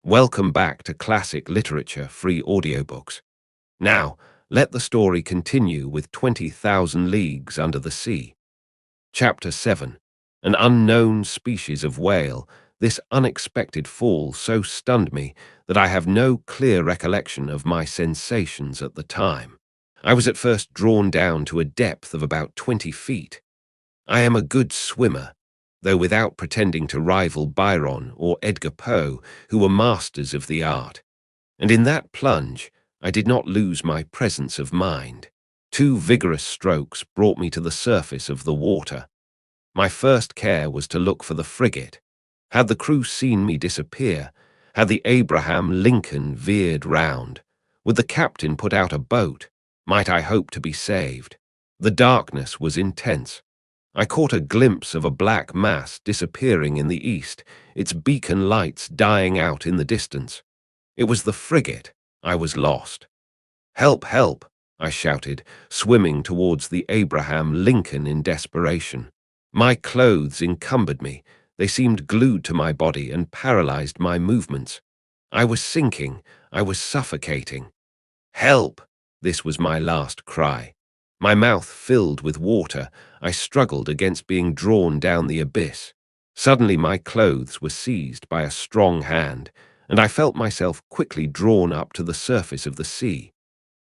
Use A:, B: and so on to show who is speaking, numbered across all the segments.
A: Welcome back to Classic Literature Free Audiobooks. Now, let the story continue with 20,000 Leagues Under the Sea. Chapter 7. An unknown species of whale. This unexpected fall so stunned me that I have no clear recollection of my sensations at the time. I was at first drawn down to a depth of about 20 feet. I am a good swimmer, though without pretending to rival Byron or Edgar Poe, who were masters of the art. And in that plunge, I did not lose my presence of mind. 2 vigorous strokes brought me to the surface of the water. My first care was to look for the frigate. Had the crew seen me disappear? Had the Abraham Lincoln veered round? Would the captain put out a boat? Might I hope to be saved? The darkness was intense. I caught a glimpse of a black mass disappearing in the east, its beacon lights dying out in the distance. It was the frigate. I was lost. "Help, help!" I shouted, swimming towards the Abraham Lincoln in desperation. My clothes encumbered me. They seemed glued to my body and paralyzed my movements. I was sinking. I was suffocating. "Help!" This was my last cry. My mouth filled with water, I struggled against being drawn down the abyss. Suddenly my clothes were seized by a strong hand, and I felt myself quickly drawn up to the surface of the sea.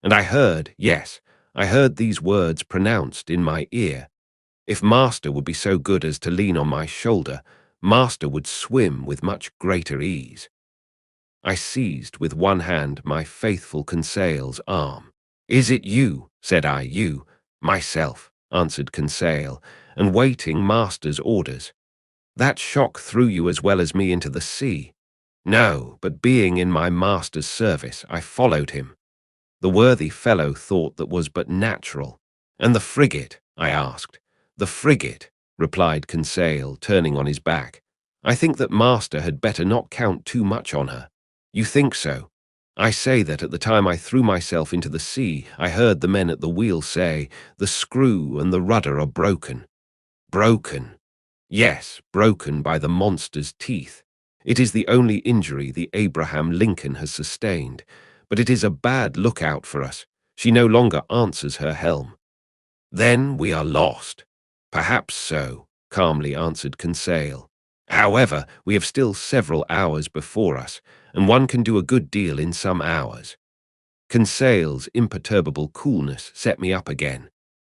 A: And I heard, yes, I heard these words pronounced in my ear. If Master would be so good as to lean on my shoulder, Master would swim with much greater ease. I seized with one hand my faithful Conseil's arm. "Is it you?" said I. "You." "Myself," answered Conseil, "and waiting Master's orders." "That shock threw you as well as me into the sea." "No, but being in my master's service, I followed him." The worthy fellow thought that was but natural. "And the frigate?" I asked. "The frigate," replied Conseil, turning on his back. "I think that Master had better not count too much on her." "You think so?" "I say that at the time I threw myself into the sea, I heard the men at the wheel say, 'The screw and the rudder are broken.'" "Broken?" "Yes, broken by the monster's teeth. It is the only injury the Abraham Lincoln has sustained, but it is a bad lookout for us. She no longer answers her helm." "Then we are lost." "Perhaps so," calmly answered Conseil. "However, we have still several hours before us, and one can do a good deal in some hours." Conseil's imperturbable coolness set me up again.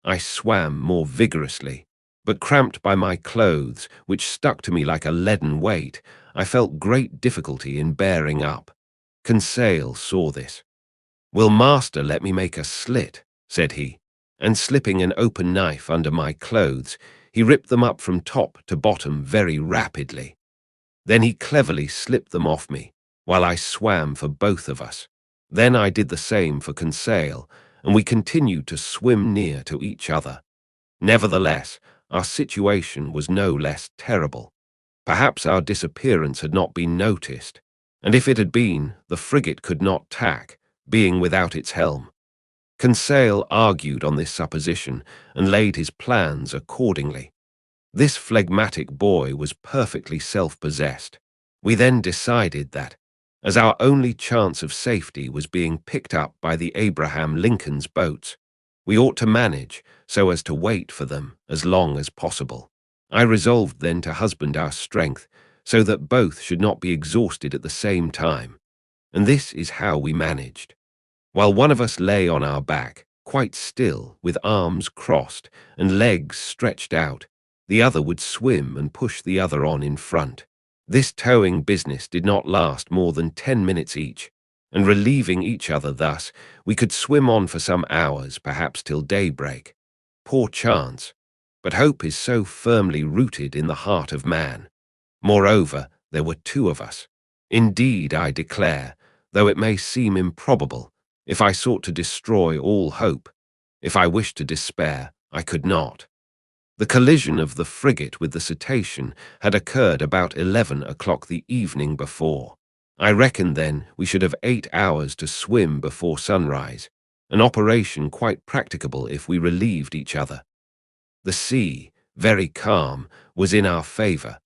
A: I swam more vigorously, but cramped by my clothes, which stuck to me like a leaden weight, I felt great difficulty in bearing up. Conseil saw this. "Will Master let me make a slit?" said he, and slipping an open knife under my clothes, he ripped them up from top to bottom very rapidly. Then he cleverly slipped them off me, while I swam for both of us. Then I did the same for Conseil, and we continued to swim near to each other. Nevertheless, our situation was no less terrible. Perhaps our disappearance had not been noticed, and if it had been, the frigate could not tack, being without its helm. Conseil argued on this supposition and laid his plans accordingly. This phlegmatic boy was perfectly self-possessed. We then decided that, as our only chance of safety was being picked up by the Abraham Lincoln's boats, we ought to manage so as to wait for them as long as possible. I resolved then to husband our strength so that both should not be exhausted at the same time. And this is how we managed. While one of us lay on our back, quite still, with arms crossed and legs stretched out, the other would swim and push the other on in front. This towing business did not last more than 10 minutes each, and relieving each other thus, we could swim on for some hours, perhaps till daybreak. Poor chance, but hope is so firmly rooted in the heart of man. Moreover, there were 2 of us. Indeed, I declare, though it may seem improbable, if I sought to destroy all hope, if I wished to despair, I could not. The collision of the frigate with the cetacean had occurred about 11 o'clock the evening before. I reckoned then we should have 8 hours to swim before sunrise, an operation quite practicable if we relieved each other. The sea, very calm, was in our favor.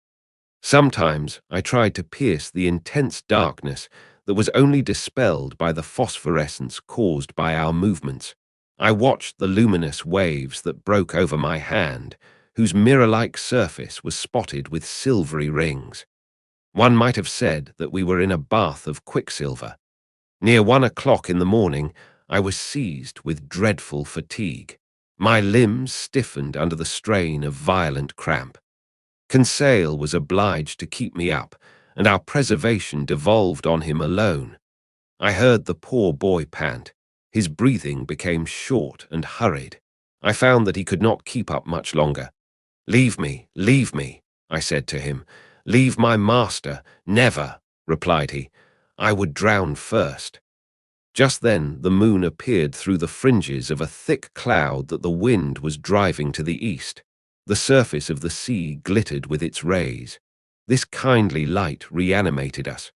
A: Sometimes I tried to pierce the intense darkness that was only dispelled by the phosphorescence caused by our movements. I watched the luminous waves that broke over my hand, whose mirror-like surface was spotted with silvery rings. One might have said that we were in a bath of quicksilver. Near 1 o'clock in the morning, I was seized with dreadful fatigue. My limbs stiffened under the strain of violent cramp. Conseil was obliged to keep me up, and our preservation devolved on him alone. I heard the poor boy pant. His breathing became short and hurried. I found that he could not keep up much longer. Leave me, I said to him. Leave my master, never, replied he. I would drown first. Just then the moon appeared through the fringes of a thick cloud that the wind was driving to the east. The surface of the sea glittered with its rays. This kindly light reanimated us.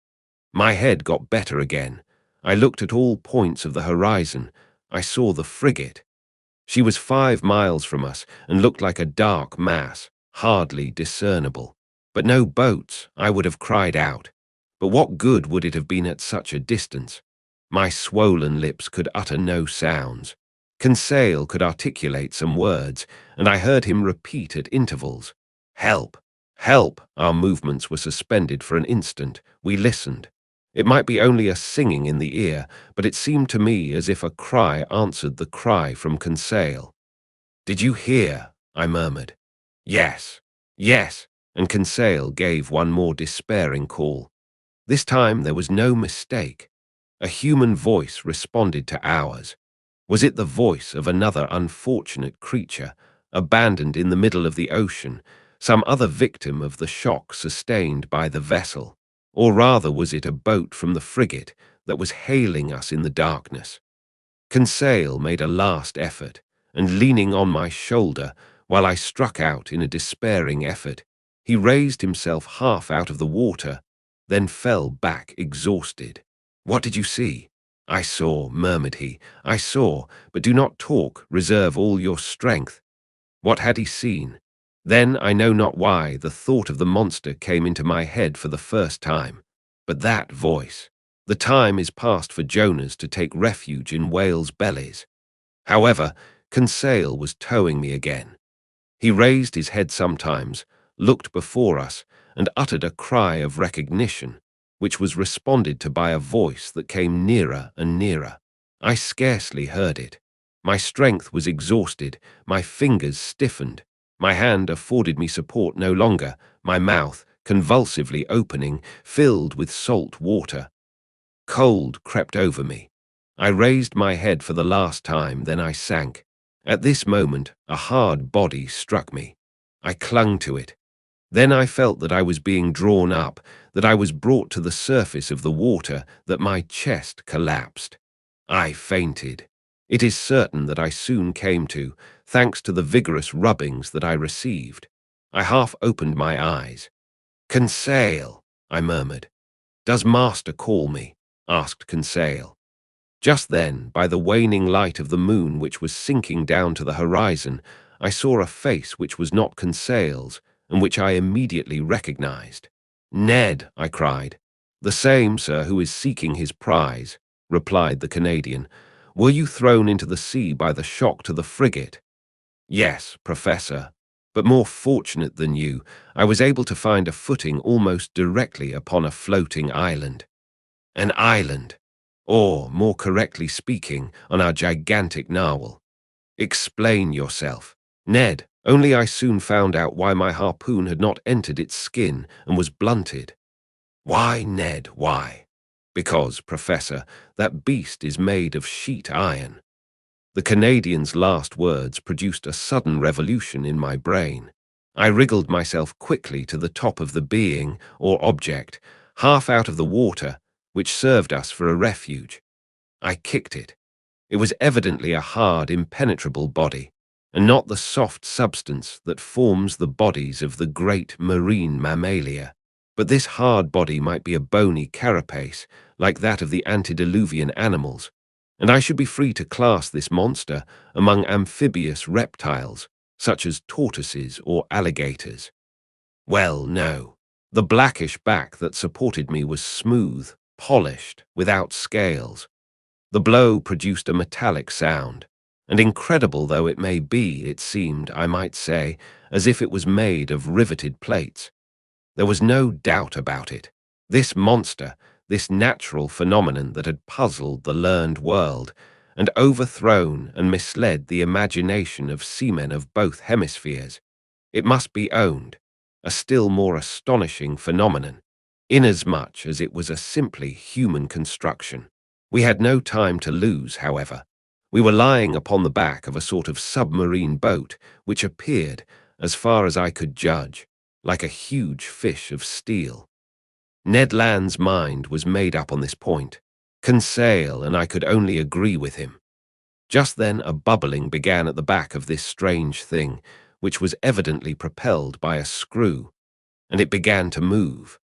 A: My head got better again. I looked at all points of the horizon. I saw the frigate. She was 5 miles from us and looked like a dark mass, hardly discernible. But no boats, I would have cried out. But what good would it have been at such a distance? My swollen lips could utter no sounds. Conseil could articulate some words, and I heard him repeat at intervals, "Help! Help!" Our movements were suspended for an instant. We listened. It might be only a singing in the ear, but it seemed to me as if a cry answered the cry from Conseil. "Did you hear?" I murmured. "Yes, yes," and Conseil gave one more despairing call. This time there was no mistake. A human voice responded to ours. Was it the voice of another unfortunate creature, abandoned in the middle of the ocean, some other victim of the shock sustained by the vessel? Or rather was it a boat from the frigate that was hailing us in the darkness? Conseil made a last effort, and leaning on my shoulder while I struck out in a despairing effort, he raised himself half out of the water, then fell back exhausted. "What did you see?" "I saw," murmured he. "I saw, but do not talk, reserve all your strength." What had he seen? Then, I know not why, the thought of the monster came into my head for the first time. But that voice. The time is past for Jonahs to take refuge in whales' bellies. However, Conseil was towing me again. He raised his head sometimes, looked before us, and uttered a cry of recognition, which was responded to by a voice that came nearer and nearer. I scarcely heard it. My strength was exhausted, my fingers stiffened. My hand afforded me support no longer, my mouth, convulsively opening, filled with salt water. Cold crept over me. I raised my head for the last time, then I sank. At this moment, a hard body struck me. I clung to it. Then I felt that I was being drawn up, that I was brought to the surface of the water, that my chest collapsed. I fainted. It is certain that I soon came to, thanks to the vigorous rubbings that I received. I half opened my eyes. "Conseil," I murmured. "Does master call me?" asked Conseil. Just then, by the waning light of the moon which was sinking down to the horizon, I saw a face which was not Conseil's, and which I immediately recognized. "Ned," I cried. "The same, sir, who is seeking his prize," replied the Canadian. "Were you thrown into the sea by the shock to the frigate?" "Yes, Professor, but more fortunate than you, I was able to find a footing almost directly upon a floating island." "An island? Or, more correctly speaking, on our gigantic narwhal. Explain yourself." "Ned, only I soon found out why my harpoon had not entered its skin and was blunted." "Why, Ned, why?" "Because, Professor, that beast is made of sheet iron." The Canadian's last words produced a sudden revolution in my brain. I wriggled myself quickly to the top of the being, or object, half out of the water, which served us for a refuge. I kicked it. It was evidently a hard, impenetrable body, and not the soft substance that forms the bodies of the great marine mammalia. But this hard body might be a bony carapace, like that of the antediluvian animals, and I should be free to class this monster among amphibious reptiles, such as tortoises or alligators. Well, no. The blackish back that supported me was smooth, polished, without scales. The blow produced a metallic sound, and incredible though it may be, it seemed, I might say, as if it was made of riveted plates. There was no doubt about it. This monster, this natural phenomenon that had puzzled the learned world, and overthrown and misled the imagination of seamen of both hemispheres, it must be owned, a still more astonishing phenomenon, inasmuch as it was a simply human construction. We had no time to lose, however. We were lying upon the back of a sort of submarine boat, which appeared, as far as I could judge, like a huge fish of steel. Ned Land's mind was made up on this point. Conseil and I could only agree with him. Just then a bubbling began at the back of this strange thing, which was evidently propelled by a screw, and it began to move.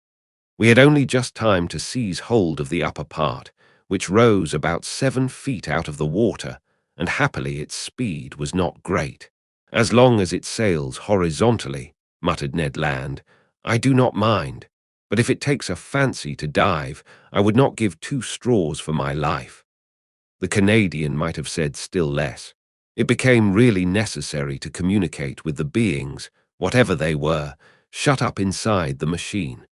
A: We had only just time to seize hold of the upper part, which rose about 7 feet out of the water, and happily its speed was not great. "As long as it sails horizontally," muttered Ned Land, "I do not mind, but if it takes a fancy to dive, I would not give 2 straws for my life." The Canadian might have said still less. It became really necessary to communicate with the beings, whatever they were, shut up inside the machine.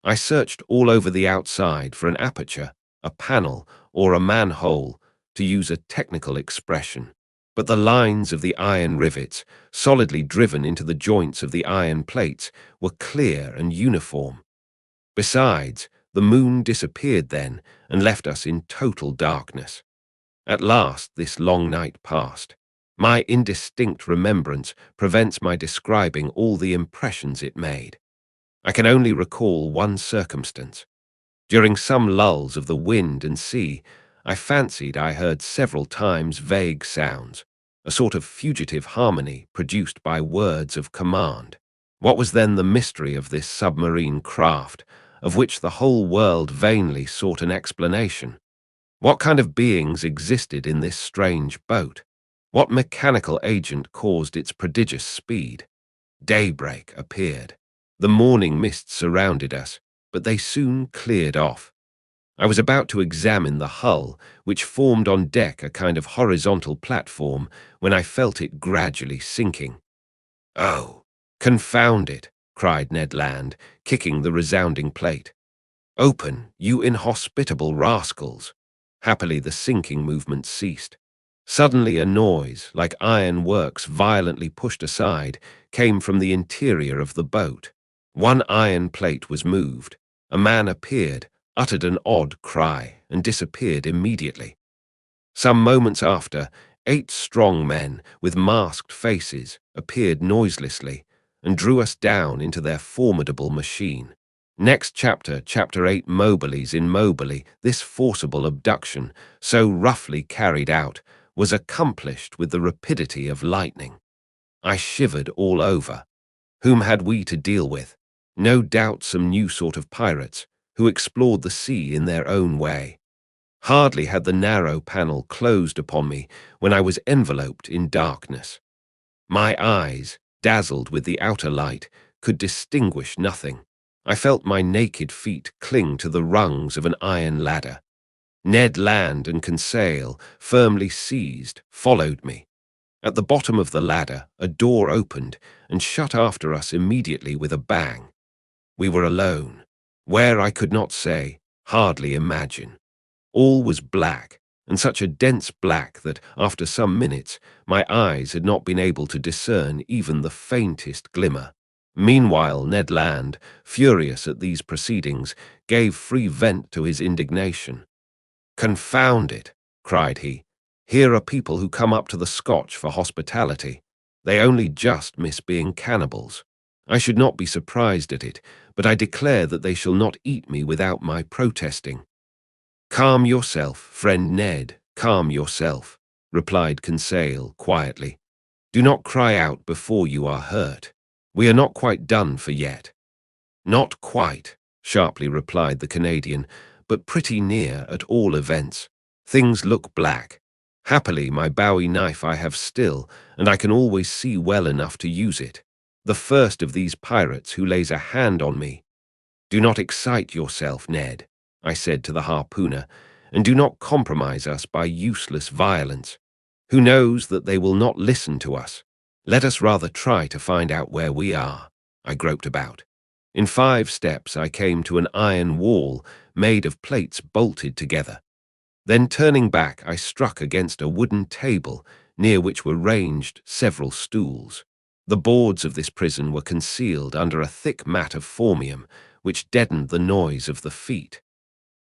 A: I searched all over the outside for an aperture, a panel, or a manhole, to use a technical expression, but the lines of the iron rivets, solidly driven into the joints of the iron plates, were clear and uniform. Besides, the moon disappeared then and left us in total darkness. At last this long night passed. My indistinct remembrance prevents my describing all the impressions it made. I can only recall one circumstance. During some lulls of the wind and sea, I fancied I heard several times vague sounds, a sort of fugitive harmony produced by words of command. What was then the mystery of this submarine craft, of which the whole world vainly sought an explanation? What kind of beings existed in this strange boat? What mechanical agent caused its prodigious speed? Daybreak appeared. The morning mists surrounded us, but they soon cleared off. I was about to examine the hull, which formed on deck a kind of horizontal platform, when I felt it gradually sinking. "Oh, confound it!" cried Ned Land, kicking the resounding plate. "Open, you inhospitable rascals!" Happily the sinking movement ceased. Suddenly a noise, like iron works violently pushed aside, came from the interior of the boat. One iron plate was moved. A man appeared, uttered an odd cry, and disappeared immediately. Some moments after, 8 strong men, with masked faces, appeared noiselessly, and drew us down into their formidable machine. Next chapter, Chapter 8, Mobiles in Mobile, this forcible abduction, so roughly carried out, was accomplished with the rapidity of lightning. I shivered all over. Whom had we to deal with? No doubt some new sort of pirates, who explored the sea in their own way. Hardly had the narrow panel closed upon me when I was enveloped in darkness. My eyes, dazzled with the outer light, could distinguish nothing. I felt my naked feet cling to the rungs of an iron ladder. Ned Land and Conseil, firmly seized, followed me. At the bottom of the ladder, a door opened and shut after us immediately with a bang. We were alone. Where I could not say, hardly imagine. All was black, and such a dense black that, after some minutes, my eyes had not been able to discern even the faintest glimmer. Meanwhile, Ned Land, furious at these proceedings, gave free vent to his indignation. "Confound it," cried he. "Here are people who come up to the Scotch for hospitality. They only just miss being cannibals. I should not be surprised at it, but I declare that they shall not eat me without my protesting." "Calm yourself, friend Ned, calm yourself," replied Conseil quietly. "Do not cry out before you are hurt. We are not quite done for yet." "Not quite," sharply replied the Canadian, "but pretty near at all events. Things look black. Happily my bowie knife I have still, and I can always see well enough to use it. The first of these pirates who lays a hand on me, "Do not excite yourself, Ned," I said to the harpooner, "and do not compromise us by useless violence. Who knows that they will not listen to us? Let us rather try to find out where we are." I groped about. In 5 steps I came to an iron wall made of plates bolted together. Then turning back, I struck against a wooden table near which were ranged several stools. The boards of this prison were concealed under a thick mat of formium which deadened the noise of the feet.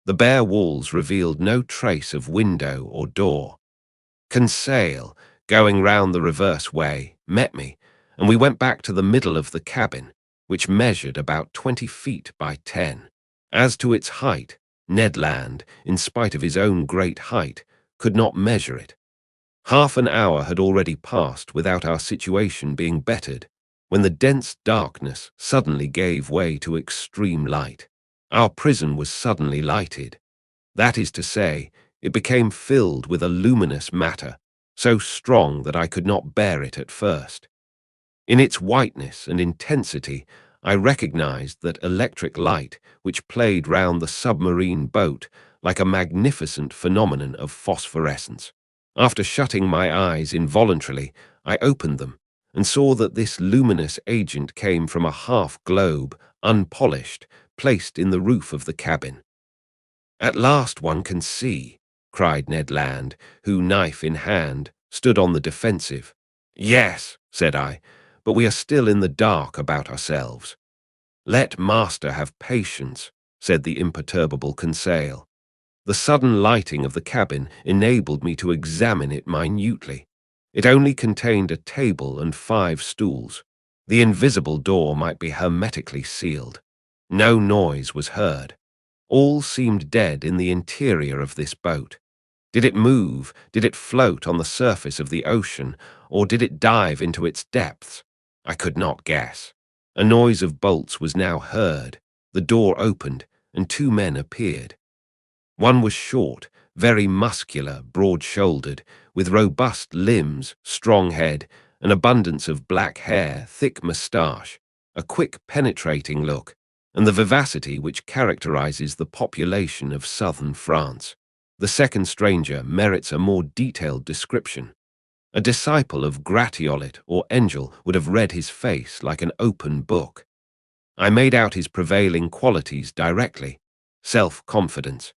A: The bare walls revealed no trace of window or door. Conseil, going round the reverse way, met me, and we went back to the middle of the cabin, which measured about 20 feet by 10. As to its height, Ned Land, in spite of his own great height, could not measure it. Half an hour had already passed without our situation being bettered, when the dense darkness suddenly gave way to extreme light. Our prison was suddenly lighted. That is to say, it became filled with a luminous matter, so strong that I could not bear it at first. In its whiteness and intensity, I recognized that electric light which played round the submarine boat like a magnificent phenomenon of phosphorescence. After shutting my eyes involuntarily, I opened them and saw that this luminous agent came from a half-globe, unpolished, placed in the roof of the cabin. "At last one can see," cried Ned Land, who, knife in hand, stood on the defensive. "Yes," said I, "but we are still in the dark about ourselves." "Let master have patience," said the imperturbable Conseil. The sudden lighting of the cabin enabled me to examine it minutely. It only contained a table and 5 stools. The invisible door might be hermetically sealed. No noise was heard. All seemed dead in the interior of this boat. Did it move? Did it float on the surface of the ocean? Or did it dive into its depths? I could not guess. A noise of bolts was now heard. The door opened, and 2 men appeared. One was short, very muscular, broad-shouldered, with robust limbs, strong head, an abundance of black hair, thick moustache, a quick, penetrating look, and the vivacity which characterizes the population of southern France. The second stranger merits a more detailed description. A disciple of Gratiolet or Engel would have read his face like an open book. I made out his prevailing qualities directly: self-confidence,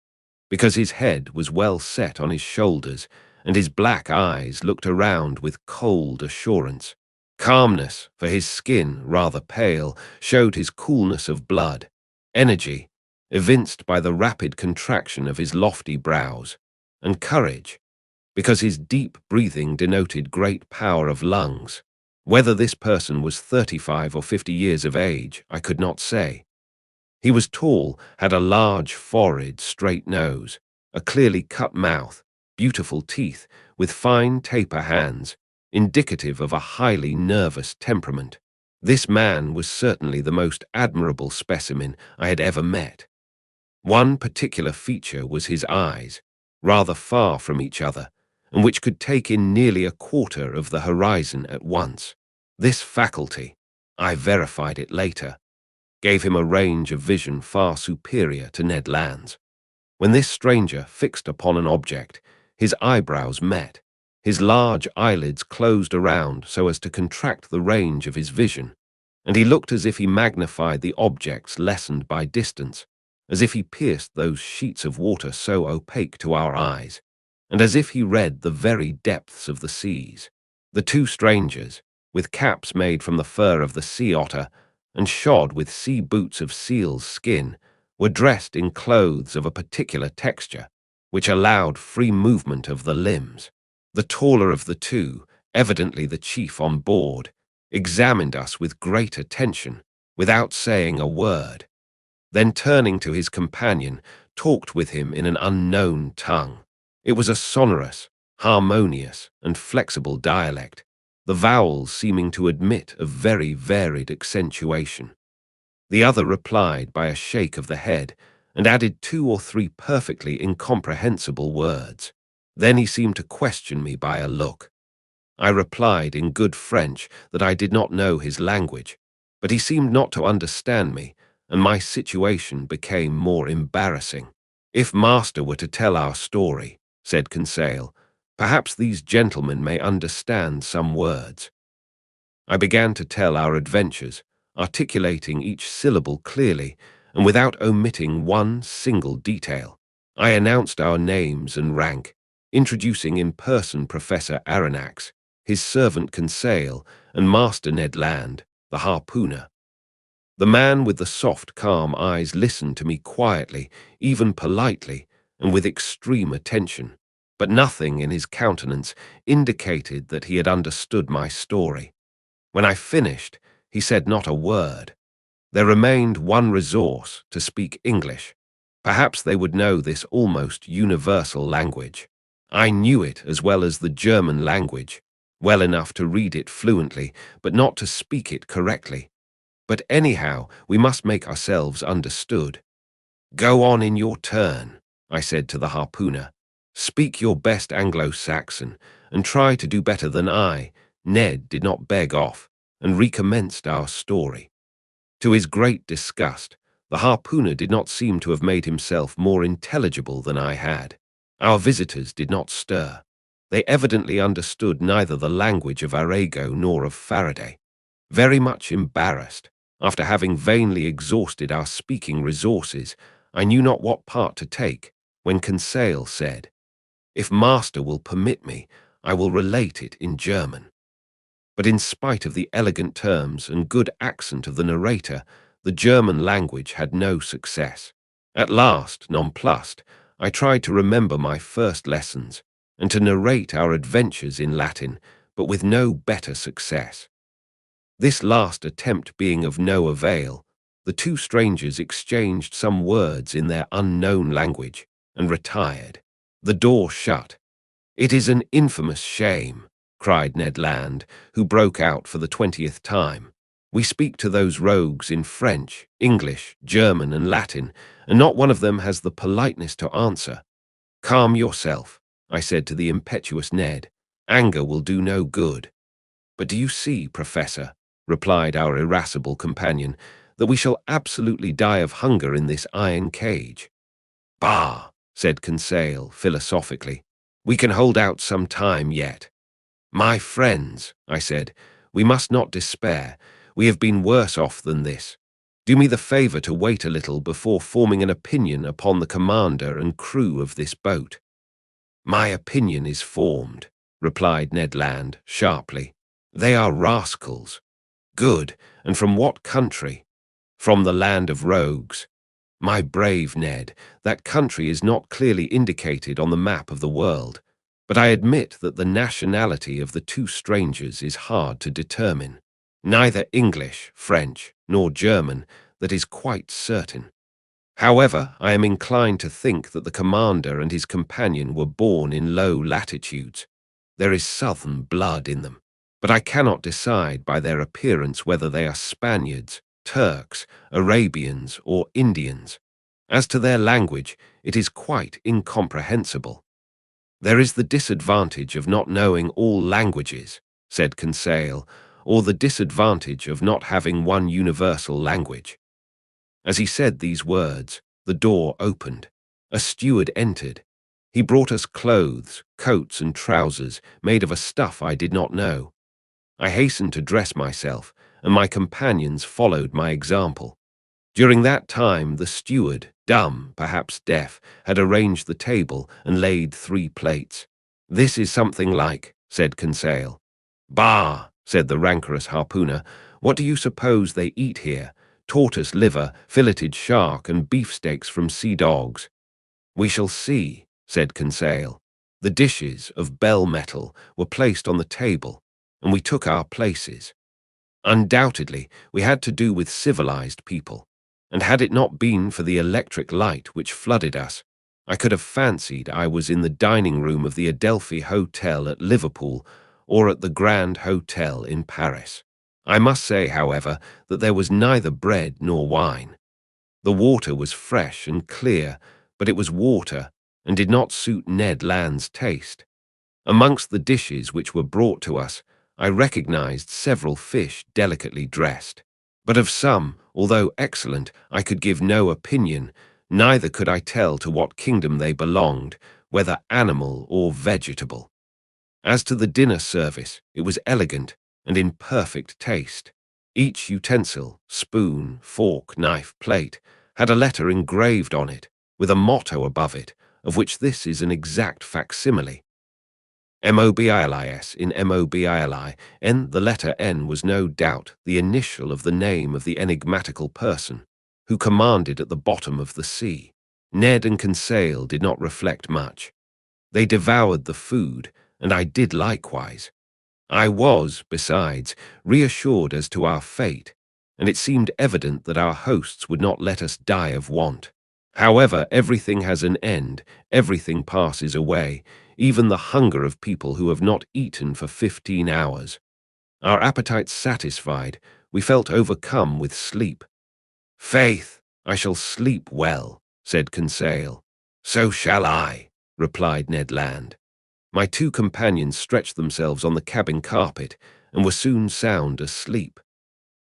A: because his head was well set on his shoulders and his black eyes looked around with cold assurance. Calmness, for his skin, rather pale, showed his coolness of blood. Energy, evinced by the rapid contraction of his lofty brows. And courage, because his deep breathing denoted great power of lungs. Whether this person was 35 or 50 years of age, I could not say. He was tall, had a large forehead, straight nose, a clearly cut mouth, beautiful teeth, with fine taper hands, indicative of a highly nervous temperament. This man was certainly the most admirable specimen I had ever met. One particular feature was his eyes, rather far from each other, and which could take in nearly a quarter of the horizon at once. This faculty, I verified it later, gave him a range of vision far superior to Ned Land's. When this stranger fixed upon an object, his eyebrows met, his large eyelids closed around so as to contract the range of his vision, and he looked as if he magnified the objects lessened by distance, as if he pierced those sheets of water so opaque to our eyes, and as if he read the very depths of the seas. The 2 strangers, with caps made from the fur of the sea otter, and shod with sea boots of seal's skin, were dressed in clothes of a particular texture, which allowed free movement of the limbs. The taller of the 2, evidently the chief on board, examined us with great attention, without saying a word. Then turning to his companion, talked with him in an unknown tongue. It was a sonorous, harmonious, and flexible dialect, the vowels seeming to admit of very varied accentuation. The other replied by a shake of the head, and added 2 or 3 perfectly incomprehensible words. Then he seemed to question me by a look. I replied in good French that I did not know his language, but he seemed not to understand me, and my situation became more embarrassing. "If Master were to tell our story," said Conseil, "perhaps these gentlemen may understand some words." I began to tell our adventures, articulating each syllable clearly and without omitting one single detail. I announced our names and rank, introducing in person Professor Aronnax, his servant Conseil, and Master Ned Land, the harpooner. The man with the soft, calm eyes listened to me quietly, even politely, and with extreme attention, but nothing in his countenance indicated that he had understood my story. When I finished, he said not a word. There remained one resource: to speak English. Perhaps they would know this almost universal language. I knew it as well as the German language, well enough to read it fluently, but not to speak it correctly. But anyhow, we must make ourselves understood. "Go on in your turn," I said to the harpooner. "Speak your best Anglo-Saxon, and try to do better than I." Ned did not beg off, and recommenced our story. To his great disgust, the harpooner did not seem to have made himself more intelligible than I had. Our visitors did not stir. They evidently understood neither the language of Arago nor of Faraday. Very much embarrassed, after having vainly exhausted our speaking resources, I knew not what part to take, when Conseil said, "If Master will permit me, I will relate it in German." But in spite of the elegant terms and good accent of the narrator, the German language had no success. At last, nonplussed, I tried to remember my first lessons, and to narrate our adventures in Latin, but with no better success. This last attempt being of no avail, the two strangers exchanged some words in their unknown language, and retired. The door shut. "It is an infamous shame," cried Ned Land, who broke out for the 20th time. "We speak to those rogues in French, English, German, and Latin, and not one of them has the politeness to answer." "Calm yourself," I said to the impetuous Ned. "Anger will do no good." "But do you see, Professor," replied our irascible companion, "that we shall absolutely die of hunger in this iron cage?" "Bah," said Conseil philosophically. "We can hold out some time yet." "My friends," I said, "we must not despair. We have been worse off than this. Do me the favor to wait a little before forming an opinion upon the commander and crew of this boat." "My opinion is formed," replied Ned Land sharply. "They are rascals." "Good, and from what country?" "From the land of rogues." "My brave Ned, that country is not clearly indicated on the map of the world, but I admit that the nationality of the two strangers is hard to determine. Neither English, French, nor German, that is quite certain. However, I am inclined to think that the commander and his companion were born in low latitudes. There is southern blood in them, but I cannot decide by their appearance whether they are Spaniards, Turks, Arabians, or Indians. As to their language, it is quite incomprehensible." "There is the disadvantage of not knowing all languages," said Conseil, "or the disadvantage of not having one universal language." As he said these words, the door opened. A steward entered. He brought us clothes, coats and trousers made of a stuff I did not know. I hastened to dress myself, and my companions followed my example. During that time, the steward, dumb, perhaps deaf, had arranged the table and laid 3 plates. "This is something like," said Conseil. "Bah," said the rancorous harpooner. "What do you suppose they eat here? Tortoise liver, filleted shark, and beefsteaks from sea dogs." "We shall see," said Conseil. The dishes of bell metal were placed on the table, and we took our places. Undoubtedly, we had to do with civilized people, and had it not been for the electric light which flooded us, I could have fancied I was in the dining room of the Adelphi Hotel at Liverpool or at the Grand Hotel in Paris. I must say, however, that there was neither bread nor wine. The water was fresh and clear, but it was water and did not suit Ned Land's taste. Amongst the dishes which were brought to us, I recognized several fish delicately dressed. But of some, although excellent, I could give no opinion, neither could I tell to what kingdom they belonged, whether animal or vegetable. As to the dinner service, it was elegant and in perfect taste. Each utensil, spoon, fork, knife, plate, had a letter engraved on it, with a motto above it, of which this is an exact facsimile. Mobilis in Mobili, N, the letter N was no doubt the initial of the name of the enigmatical person, who commanded at the bottom of the sea. Ned and Conseil did not reflect much. They devoured the food, and I did likewise. I was, besides, reassured as to our fate, and it seemed evident that our hosts would not let us die of want. However, everything has an end, everything passes away, even the hunger of people who have not eaten for 15 hours. Our appetites satisfied, we felt overcome with sleep. "Faith, I shall sleep well," said Conseil. "So shall I," replied Ned Land. My two companions stretched themselves on the cabin carpet and were soon sound asleep.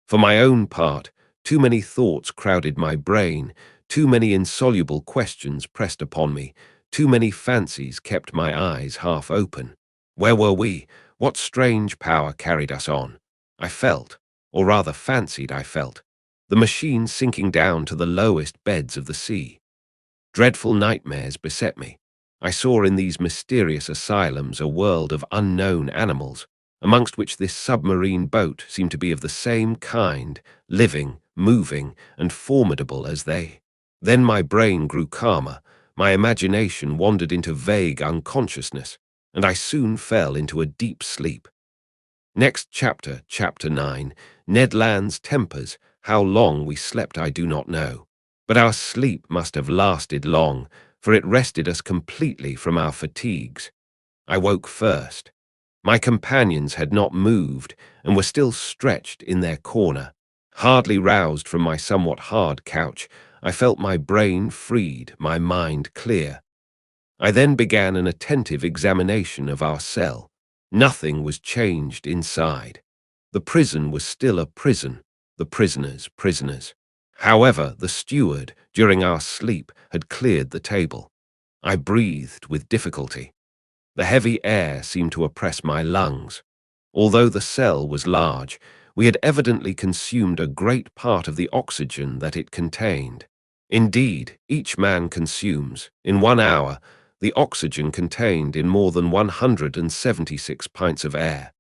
A: For my own part, too many thoughts crowded my brain, too many insoluble questions pressed upon me, too many fancies kept my eyes half open. Where were we? What strange power carried us on? I felt, or rather fancied I felt, the machine sinking down to the lowest beds of the sea. Dreadful nightmares beset me. I saw in these mysterious asylums a world of unknown animals, amongst which this submarine boat seemed to be of the same kind, living, moving, and formidable as they. Then my brain grew calmer, my imagination wandered into vague unconsciousness, and I soon fell into a deep sleep. Next chapter, Chapter 9, Ned Land's Tempers. How long we slept I do not know, but our sleep must have lasted long, for it rested us completely from our fatigues. I woke first. My companions had not moved and were still stretched in their corner. Hardly roused from my somewhat hard couch, I felt my brain freed, my mind clear. I then began an attentive examination of our cell. Nothing was changed inside. The prison was still a prison, the prisoners prisoners. However, the steward, during our sleep, had cleared the table. I breathed with difficulty. The heavy air seemed to oppress my lungs. Although the cell was large, we had evidently consumed a great part of the oxygen that it contained. Indeed, each man consumes, in 1 hour, the oxygen contained in more than 176 pints of air,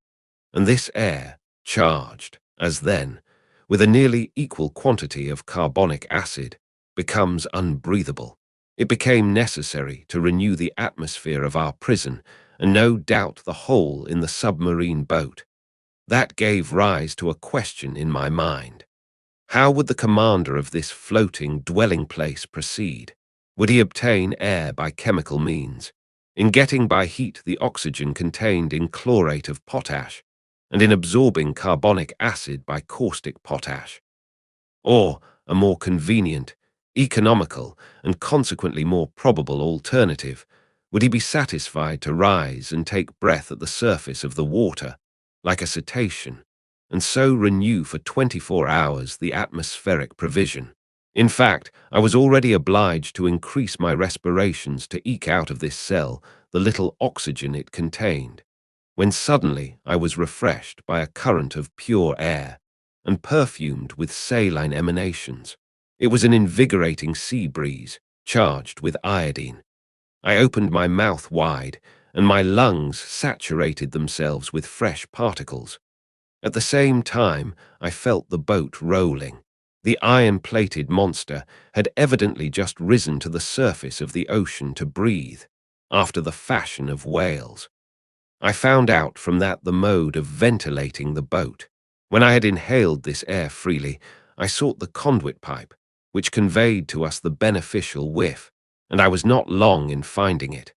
A: and this air, charged, as then, with a nearly equal quantity of carbonic acid, becomes unbreathable. It became necessary to renew the atmosphere of our prison, and no doubt the hole in the submarine boat. That gave rise to a question in my mind. How would the commander of this floating dwelling place proceed? Would he obtain air by chemical means, in getting by heat the oxygen contained in chlorate of potash, and in absorbing carbonic acid by caustic potash? Or, a more convenient, economical, and consequently more probable alternative, would he be satisfied to rise and take breath at the surface of the water, like a cetacean, and so renew for 24 hours the atmospheric provision? In fact, I was already obliged to increase my respirations to eke out of this cell the little oxygen it contained, when suddenly I was refreshed by a current of pure air, and perfumed with saline emanations. It was an invigorating sea breeze, charged with iodine. I opened my mouth wide, and my lungs saturated themselves with fresh particles. At the same time, I felt the boat rolling. The iron-plated monster had evidently just risen to the surface of the ocean to breathe, after the fashion of whales. I found out from that the mode of ventilating the boat. When I had inhaled this air freely, I sought the conduit pipe, which conveyed to us the beneficial whiff, and I was not long in finding it.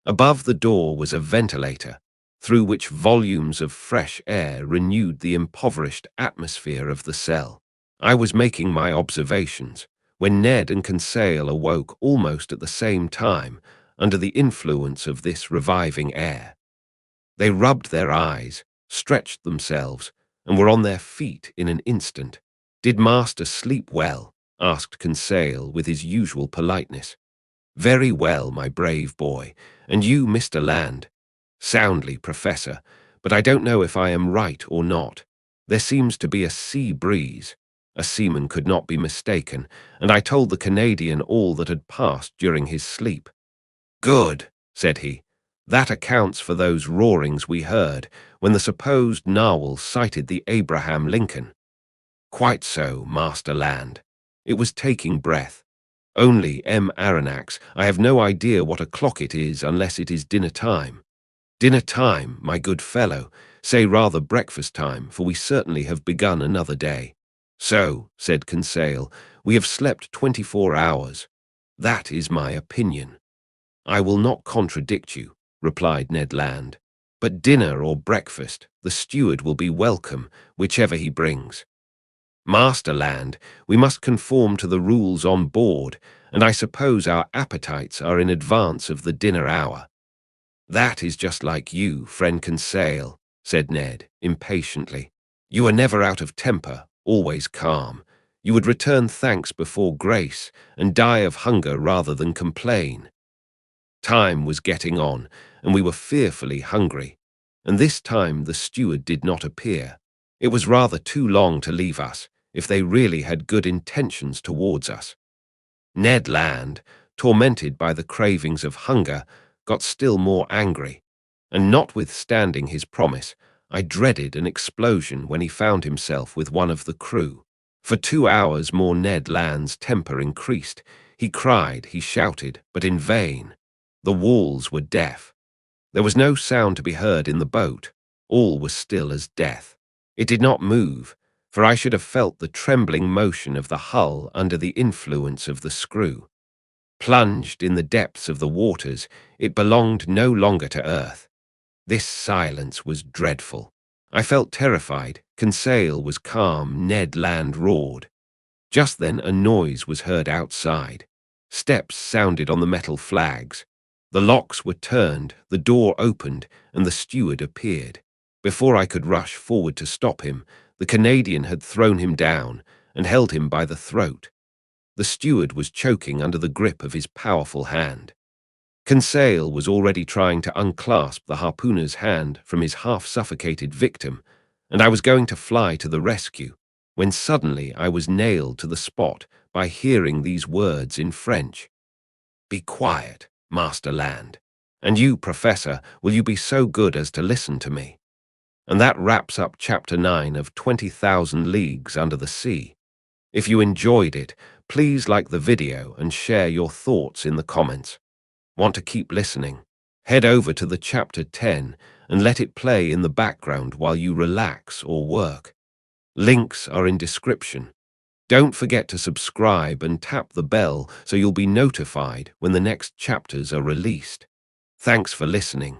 A: Above the door was a ventilator, through which volumes of fresh air renewed the impoverished atmosphere of the cell. I was making my observations, when Ned and Conseil awoke almost at the same time, under the influence of this reviving air. They rubbed their eyes, stretched themselves, and were on their feet in an instant. "Did master sleep well?" asked Conseil with his usual politeness. "Very well, my brave boy. And you, Mr. Land?" "Soundly, Professor, but I don't know if I am right or not. There seems to be a sea breeze." A seaman could not be mistaken, and I told the Canadian all that had passed during his sleep. "Good," said he. "That accounts for those roarings we heard when the supposed narwhal sighted the Abraham Lincoln." "Quite so, Master Land. It was taking breath. Only, Aronnax, I have no idea what o'clock it is unless it is dinner time." "Dinner time, my good fellow. Say rather breakfast time, for we certainly have begun another day." "So," said Conseil, "we have slept 24 hours. That is my opinion." "I will not contradict you," replied Ned Land. "But dinner or breakfast, the steward will be welcome, whichever he brings." "Master Land, we must conform to the rules on board, and I suppose our appetites are in advance of the dinner hour." "That is just like you, friend Conseil," said Ned, impatiently. "You are never out of temper, always calm. You would return thanks before grace, and die of hunger rather than complain." Time was getting on, and we were fearfully hungry, and this time the steward did not appear. It was rather too long to leave us, if they really had good intentions towards us. Ned Land, tormented by the cravings of hunger, got still more angry, and notwithstanding his promise, I dreaded an explosion when he found himself with one of the crew. For 2 hours more Ned Land's temper increased. He cried, he shouted, but in vain. The walls were deaf. There was no sound to be heard in the boat. All was still as death. It did not move, for I should have felt the trembling motion of the hull under the influence of the screw. Plunged in the depths of the waters, it belonged no longer to earth. This silence was dreadful. I felt terrified. Conseil was calm. Ned Land roared. Just then a noise was heard outside. Steps sounded on the metal flags. The locks were turned, the door opened, and the steward appeared. Before I could rush forward to stop him, the Canadian had thrown him down and held him by the throat. The steward was choking under the grip of his powerful hand. Conseil was already trying to unclasp the harpooner's hand from his half-suffocated victim, and I was going to fly to the rescue, when suddenly I was nailed to the spot by hearing these words in French. "Be quiet, Master Land. And you, Professor, will you be so good as to listen to me?" And that wraps up Chapter 9 of 20,000 Leagues Under the Sea. If you enjoyed it, please like the video and share your thoughts in the comments. Want to keep listening? Head over to the Chapter 10 and let it play in the background while you relax or work. Links are in description. Don't forget to subscribe and tap the bell so you'll be notified when the next chapters are released. Thanks for listening.